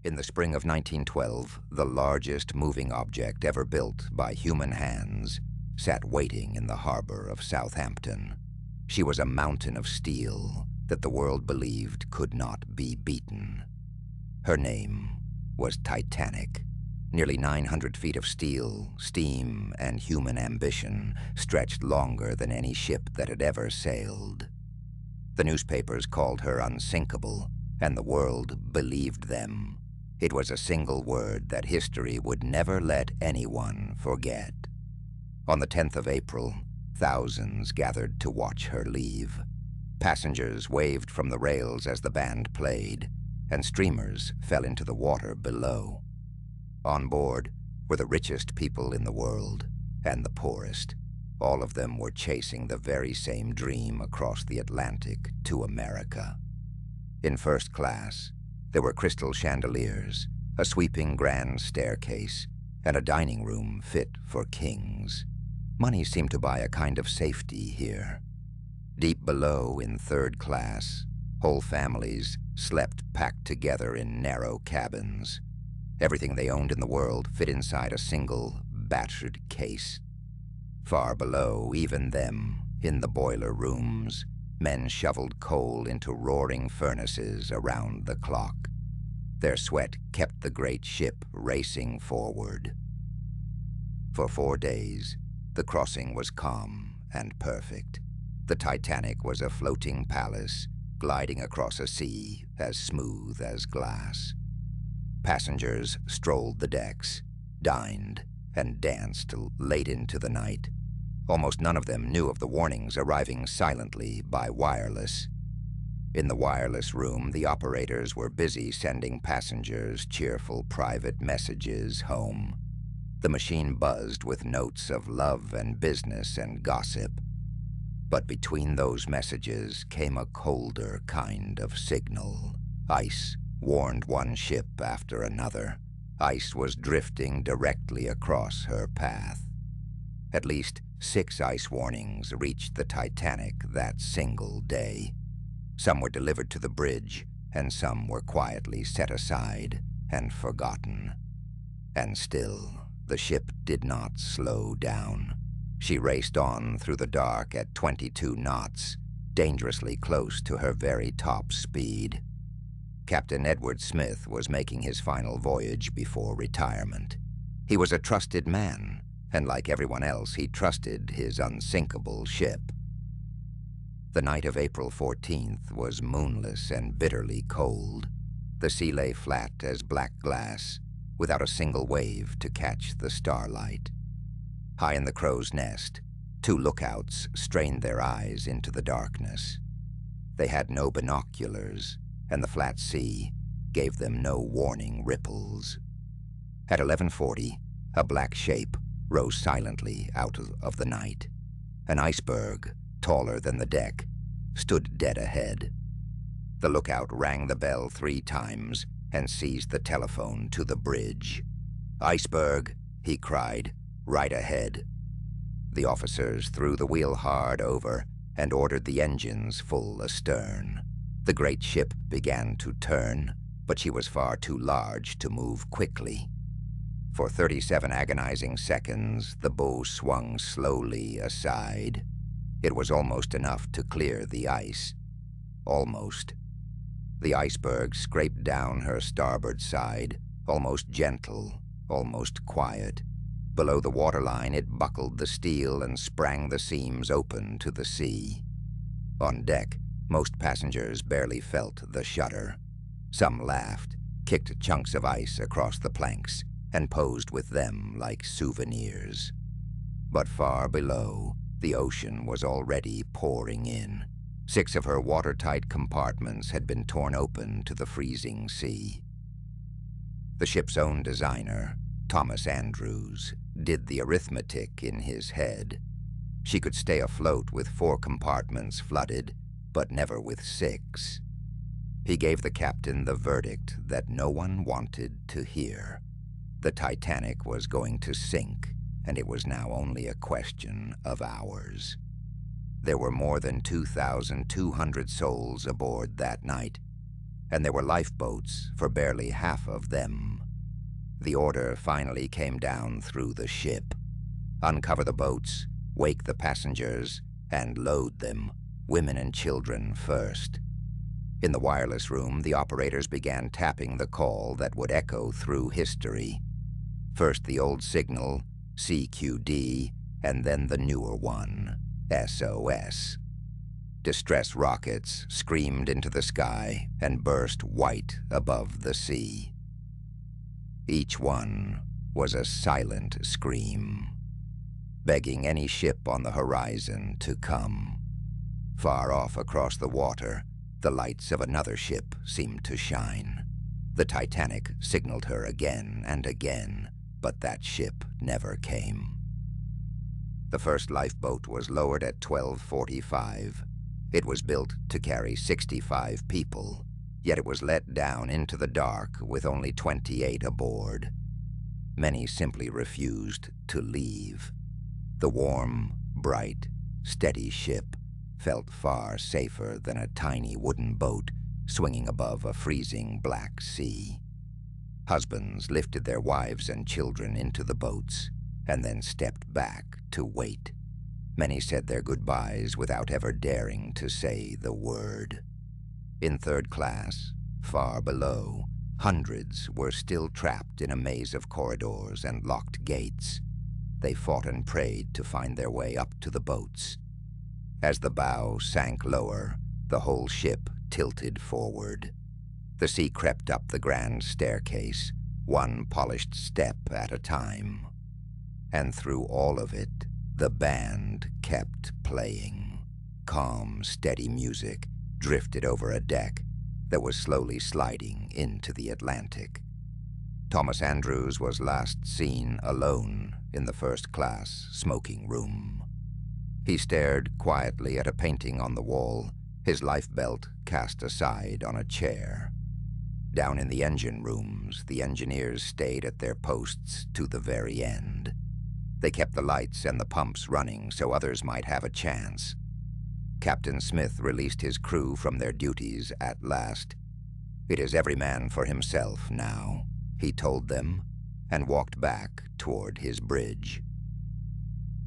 In the spring of 1912, the largest moving object ever built by human hands sat waiting in the harbor of Southampton. She was a mountain of steel that the world believed could not be beaten. Her name was Titanic. Nearly 900 feet of steel, steam, and human ambition stretched longer than any ship that had ever sailed. The newspapers called her unsinkable, and the world believed them. It was a single word that history would never let anyone forget. On the 10th of April, thousands gathered to watch her leave. Passengers waved from the rails as the band played, and streamers fell into the water below. On board were the richest people in the world and the poorest. All of them were chasing the very same dream across the Atlantic to America. In first class, there were crystal chandeliers, a sweeping grand staircase, and a dining room fit for kings. Money seemed to buy a kind of safety here. Deep below, in third class, whole families slept packed together in narrow cabins. Everything they owned in the world fit inside a single, battered case. Far below, even them, in the boiler rooms, men shoveled coal into roaring furnaces around the clock. Their sweat kept the great ship racing forward. For 4 days, the crossing was calm and perfect. The Titanic was a floating palace, gliding across a sea as smooth as glass. Passengers strolled the decks, dined, and danced late into the night. Almost none of them knew of the warnings arriving silently by wireless. In the wireless room, the operators were busy sending passengers cheerful private messages home. The machine buzzed with notes of love and business and gossip. But between those messages came a colder kind of signal. Ice warned one ship after another. Ice was drifting directly across her path. At least 6 ice warnings reached the Titanic that single day. Some were delivered to the bridge, and some were quietly set aside and forgotten. And still, the ship did not slow down. She raced on through the dark at 22 knots, dangerously close to her very top speed. Captain Edward Smith was making his final voyage before retirement. He was a trusted man, and like everyone else, he trusted his unsinkable ship. The night of April 14th was moonless and bitterly cold. The sea lay flat as black glass, without a single wave to catch the starlight. High in the crow's nest, 2 lookouts strained their eyes into the darkness. They had no binoculars, and the flat sea gave them no warning ripples. At 11:40, a black shape rose silently out of the night. An iceberg, taller than the deck, stood dead ahead. The lookout rang the bell 3 times and seized the telephone to the bridge. "Iceberg," he cried, "right ahead." The officers threw the wheel hard over and ordered the engines full astern. The great ship began to turn, but she was far too large to move quickly. For 37 agonizing seconds, the bow swung slowly aside. It was almost enough to clear the ice. Almost. The iceberg scraped down her starboard side, almost gentle, almost quiet. Below the waterline, it buckled the steel and sprang the seams open to the sea. On deck, most passengers barely felt the shudder. Some laughed, kicked chunks of ice across the planks, and posed with them like souvenirs. But far below, the ocean was already pouring in. 6 of her watertight compartments had been torn open to the freezing sea. The ship's own designer, Thomas Andrews, did the arithmetic in his head. She could stay afloat with 4 compartments flooded, but never with 6. He gave the captain the verdict that no one wanted to hear. The Titanic was going to sink, and it was now only a question of hours. There were more than 2,200 souls aboard that night. and there were lifeboats for barely half of them. The order finally came down through the ship. Uncover the boats, wake the passengers, and load them, women and children first. In the wireless room, the operators began tapping the call that would echo through history. First the old signal, CQD, and then the newer one, SOS. Distress rockets screamed into the sky and burst white above the sea. Each one was a silent scream, begging any ship on the horizon to come. Far off across the water, the lights of another ship seemed to shine. The Titanic signaled her again and again, but that ship never came. The first lifeboat was lowered at 12:45. It was built to carry 65 people, yet it was let down into the dark with only 28 aboard. Many simply refused to leave. The warm, bright, steady ship felt far safer than a tiny wooden boat swinging above a freezing black sea. Husbands lifted their wives and children into the boats and then stepped back to wait. Many said their goodbyes without ever daring to say the word. In third class, far below, hundreds were still trapped in a maze of corridors and locked gates. They fought and prayed to find their way up to the boats. As the bow sank lower, the whole ship tilted forward. The sea crept up the grand staircase, one polished step at a time. And through all of it, the band kept playing. Calm, steady music drifted over a deck that was slowly sliding into the Atlantic. Thomas Andrews was last seen alone in the first-class smoking room. He stared quietly at a painting on the wall, his life belt cast aside on a chair. Down in the engine rooms, the engineers stayed at their posts to the very end. They kept the lights and the pumps running so others might have a chance. Captain Smith released his crew from their duties at last. "It is every man for himself now," he told them, and walked back toward his bridge.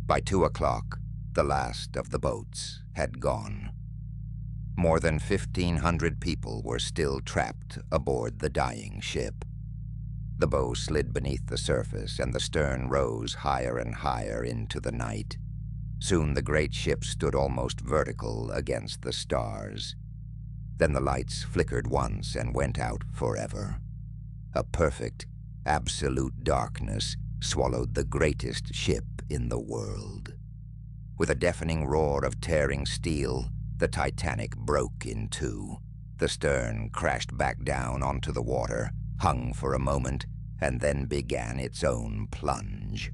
By 2 o'clock, the last of the boats had gone. More than 1,500 people were still trapped aboard the dying ship. The bow slid beneath the surface, and the stern rose higher and higher into the night. Soon the great ship stood almost vertical against the stars. Then the lights flickered once and went out forever. A perfect, absolute darkness swallowed the greatest ship in the world. With a deafening roar of tearing steel, the Titanic broke in two. The stern crashed back down onto the water, hung for a moment, and then began its own plunge.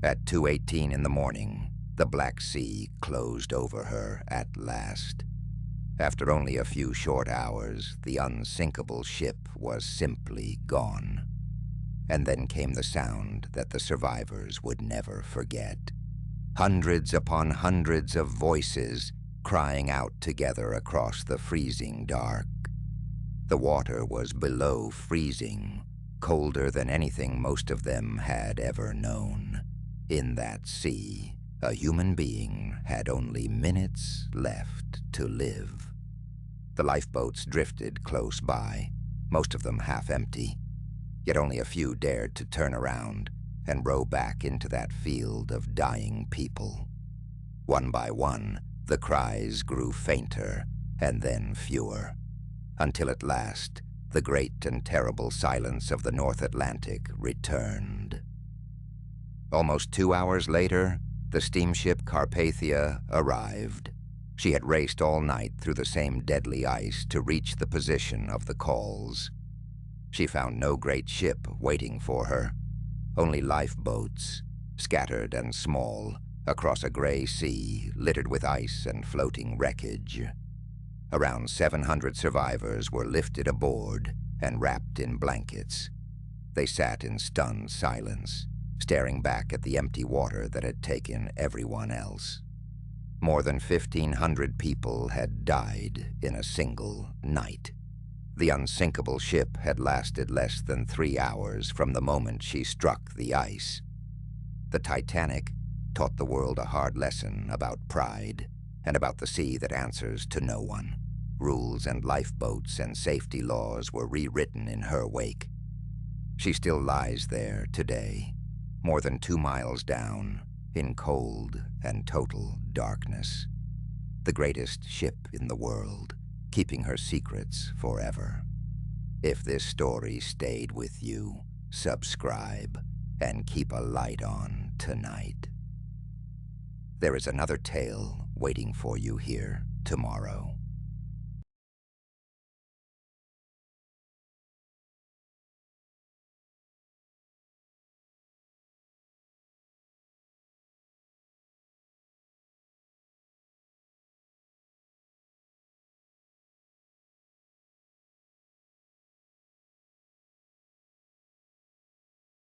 At 2:18 in the morning, the Black Sea closed over her at last. After only a few short hours, the unsinkable ship was simply gone. And then came the sound that the survivors would never forget. Hundreds upon hundreds of voices crying out together across the freezing dark. The water was below freezing, colder than anything most of them had ever known. In that sea, a human being had only minutes left to live. The lifeboats drifted close by, most of them half empty, yet only a few dared to turn around and row back into that field of dying people. One by one, the cries grew fainter and then fewer, until at last the great and terrible silence of the North Atlantic returned. Almost 2 hours later, the steamship Carpathia arrived. She had raced all night through the same deadly ice to reach the position of the calls. She found no great ship waiting for her, only lifeboats, scattered and small, across a gray sea littered with ice and floating wreckage. Around 700 survivors were lifted aboard and wrapped in blankets. They sat in stunned silence, staring back at the empty water that had taken everyone else. More than 1,500 people had died in a single night. The unsinkable ship had lasted less than 3 hours from the moment she struck the ice. The Titanic taught the world a hard lesson about pride and about the sea that answers to no one. Rules and lifeboats and safety laws were rewritten in her wake. She still lies there today, more than 2 miles down, in cold and total darkness. The greatest ship in the world, keeping her secrets forever. If this story stayed with you, subscribe and keep a light on tonight. There is another tale waiting for you here tomorrow.